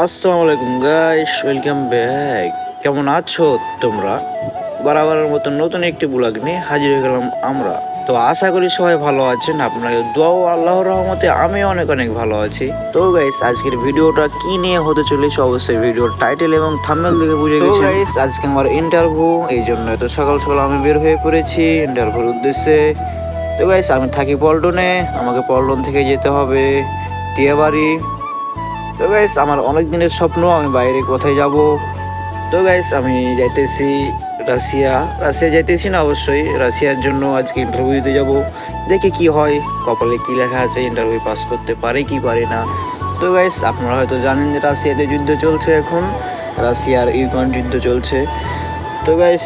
আসসালামু আলাইকুম guys, welcome back. কেমন আছো তোমরা? বরাবরের মতো নতুন একটি ব্লগ নিয়ে হাজির হয়ে গেলাম আমরা। তো আশা করি সবাই ভালো আছেন, আপনাদের দোয়া ও আল্লাহর রহমতে আমি অনেক অনেক ভালো আছি। তো গাইস, আজকের ভিডিওটা কি নিয়ে হতে চলেছে অবশ্যই ভিডিওর টাইটেল এবং থাম্বনেল দেখে বুঝে গেছেন। তো গাইস, আজকে আমার ইন্টারভিউ, এই জন্য এত সকাল সকাল আমি বের হয়ে পড়েছি ইন্টারভিউর উদ্দেশ্যে। তো গাইস, আমি থাকি পল্টনে, আমাকে পল্টন থেকে যেতে হবে টিয়াবাড়ি। তো গাইস, আমার অনেক দিনের স্বপ্ন আমি বাইরে কোথায় যাব। তো গাইস, আমি যাইতেছি রাশিয়া। যাইতেছি না, অবশ্যই রাশিয়ার জন্য আজকে ইন্টারভিউ দিতে যাব। দেখি কি হয়, কপালে কি লেখা আছে, ইন্টারভিউ পাস করতে পারে কি পারে না। তো গাইস, আপনারা হয়তো জানেন যে রাশিয়াতে যুদ্ধ চলছে এখন, রাশিয়ার ইউক্রেন যুদ্ধ চলছে। তো গাইস,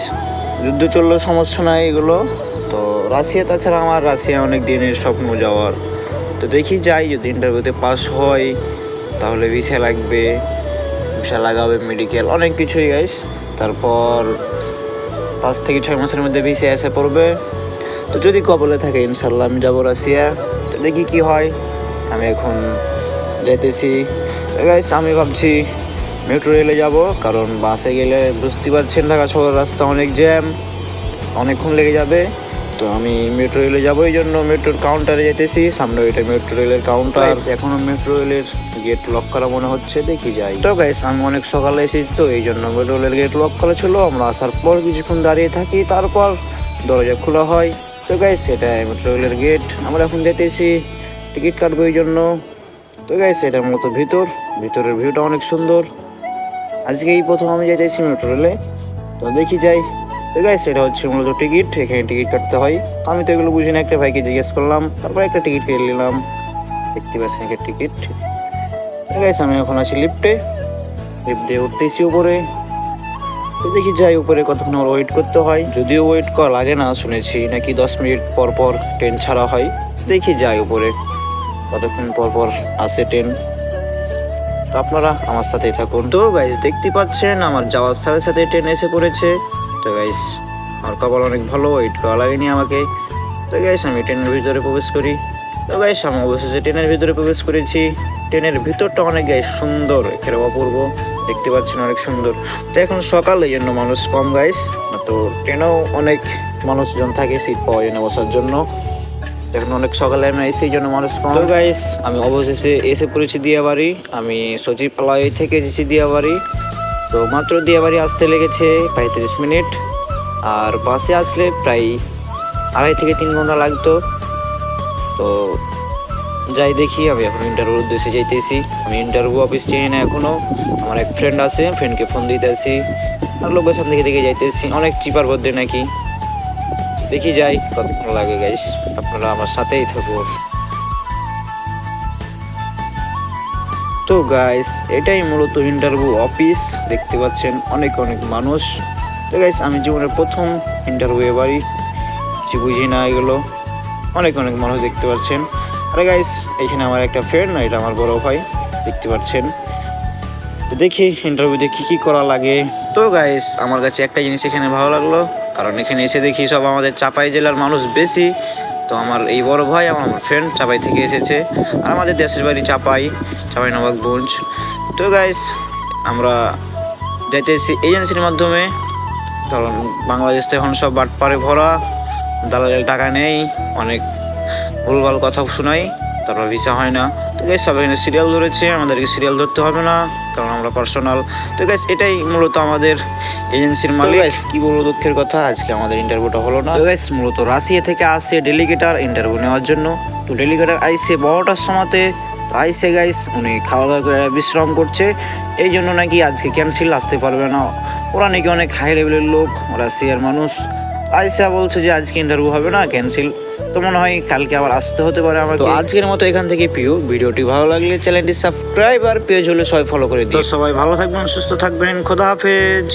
যুদ্ধ চললেও সমস্যা নাই এগুলো। তো রাশিয়া, তাছাড়া আমার রাশিয়া অনেক দিনের স্বপ্ন যাওয়ার। তো দেখি যাই, যদি ইন্টারভিউতে পাস হয় তাহলে ভিসা লাগবে, ভিসা লাগাবে, মেডিকেল অনেক কিছুই গাইস। তারপর 5 থেকে 6 মাসের মধ্যে ভিসা এসে পড়বে। তো যদি কপালে থাকে ইনশাল্লাহ আমি যাবো রাশিয়া। তো দেখি কি হয়। আমি এখন যাইতেছি গাইস, আমি ভাবছি মেট্রো রেলে যাব, কারণ বাসে গেলে বুঝতে পারছেন ঢাকা শহরের রাস্তা অনেক জ্যাম, অনেকক্ষণ লেগে যাবে। তো আমি মেট্রো রেলে যাবো, এই জন্য মেট্রোর কাউন্টারে যেতেছি। সামনে ওইটা মেট্রো রেলের কাউন্টার, এখনো মেট্রো রেলের গেট লক করা মনে হচ্ছে, দেখি যাই। তো গাইস, আমি অনেক সকালে এসেছি, তো এই জন্য মেট্রো রেলের গেট লক করা ছিল। আমরা আসার পর কিছুক্ষণ দাঁড়িয়ে থাকি, তারপর দরজা খোলা হয়। তো গাইস, এটা মেট্রো রেলের গেট, আমরা এখন যেতেছি টিকিট কাটবো এই জন্য। তো গাইস, এটা মূলত ভিতরের ভিউটা অনেক সুন্দর। আজকে এই প্রথম আমি যাইতেছি মেট্রো রেলে, তো দেখি যাই। তো গাইস, এটা হচ্ছে মূলত টিকিট, এখানে টিকিট কাটতে হয়। আমি তো এগুলো বুঝি না, একটা ভাইকে জিজ্ঞেস করলাম, তারপর একটা টিকিট কেটে নিলাম। দেখতে পাচ্ছেন একটা টিকিট। গাইস, আমি এখন আছি লিফটে, লিফট দিয়ে উঠতেছি উপরে। তো দেখি যাই উপরে, কতক্ষণ আমার ওয়েট করতে হয়। যদিও ওয়েট করা লাগে না, শুনেছি নাকি 10 মিনিট পর পর ট্রেন ছাড়া হয়। দেখি যাই উপরে কতক্ষণ পর পর আসে ট্রেন। তো আপনারা আমার সাথেই থাকুন। তো গাইস, দেখতে পাচ্ছেন আমার যাওয়ার সাথে সাথে ট্রেন এসে পড়েছে। তো গাইস, আমার কপাল অনেক ভালো, ওয়েট করা লাগেনি আমাকে। তো গাইস, আমি ট্রেনের ভিতরে প্রবেশ করি। তো গাইস, আমি অবশেষে ট্রেনের ভিতরে প্রবেশ করেছি। ট্রেনের ভিতরটা অনেক গাইস সুন্দর, এখানে অপূর্ব, দেখতে পাচ্ছেন অনেক সুন্দর। তো এখন সকাল, এই জন্য মানুষ কম গাইস, তো ট্রেনেও অনেক মানুষজন থাকে সিট পাওয়া যায় না বসার জন্য। এখন অনেক সকালে আমি এসে, এই জন্য মানুষ কম। তো গাইস, আমি অবশেষে এসে পড়েছি দিয়াবাড়ি। আমি সচিবালয় থেকে এসেছি দিয়াবাড়ি। তো মাত্র দিয়াবাড়ি আসতে লেগেছে প্রায় 30 মিনিট, আর বাসে আসলে প্রায় 2.5 থেকে 3 ঘন্টা লাগতো। তো যাই দেখি, আমি এখন ইন্টারভিউর উদ্দেশ্যে যাইতেছি। আমি ইন্টারভিউ অফিস চিনি না এখনো, আমার এক ফ্রেন্ড আছে, ফ্রেন্ডকে ফোন দিতেছি, আর লোকেশন দেখে দেখে যাইতেছি। অনেক চিপার মধ্যে নাকি, দেখি যাই কতক্ষণ লাগে গাইস, আপনারা আমার সাথেই থাকুন। তো গাইস, এটাই মূলত ইন্টারভিউ অফিস, দেখতে পাচ্ছেন অনেক অনেক মানুষ। তো গাইস, আমি জীবনের প্রথম ইন্টারভিউ এবারই, কিছু বুঝি না এগুলো, অনেক অনেক মানুষ দেখতে পাচ্ছেন। আরে গাইস, এখানে আমার একটা ফ্রেন্ড, এটা আমার বড় ভাই, দেখতে পাচ্ছেন। তো দেখি ইন্টারভিউতে কী কী করা লাগে। তো গাইস, আমার কাছে একটা জিনিস এখানে ভালো লাগলো, কারণ এখানে এসে দেখি সব আমাদের চাপাই জেলার মানুষ বেশি। তো আমার এই বড় ভাই, আমার ফ্রেন্ড চাপাই থেকে এসেছে, আর আমাদের দেশের বাড়ি চাপাই নবাবগঞ্জ। তো গাইস, আমরা যাইতেছি এজেন্সির মাধ্যমে, কারণ বাংলাদেশ তো এখন সব বাটপারে ভরা, দালালের টাকা নেই, অনেক ভুলভাল কথা শোনাই, তারপর ভিসা হয় না। তো গাইস, সব এখানে সিরিয়াল ধরেছে, আমাদেরকে সিরিয়াল ধরতে হবে না, কারণ আমরা পার্সোনাল। তো গাইস, এটাই মূলত আমাদের এজেন্সির মালিক। গাইস, কি বলবো দুঃখের কথা, আজকে আমাদের ইন্টারভিউটা হলো না। তো গাইস, মূলত রাশিয়া থেকে আসে ডেলিগেটার ইন্টারভিউ নেওয়ার জন্য। তো ডেলিগেটার আইসে 12টার সময়তে, আইসে গাইস উনি খাওয়া দাওয়া করে বিশ্রাম করছে, এই জন্য নাকি আজকে ক্যান্সেল, আসতে পারবে না। ওরা নাকি অনেক হাই লেভেলের লোক, রাশিয়ার মানুষ। আইসা বলছে যে আজকে ইন্টারভিউ হবে না, ক্যান্সেল। তো মনে হয় কালকে আবার আসতে হতে পারে আমাকে। তো আজকের মতো এখান থেকে প্রিয়, ভিডিওটি ভালো লাগলে চ্যানেলটি সাবস্ক্রাইব আর পেজ হলে সবাই ফলো করে দিন। সবাই ভালো থাকবেন, সুস্থ থাকবেন, খোদা হাফেজ।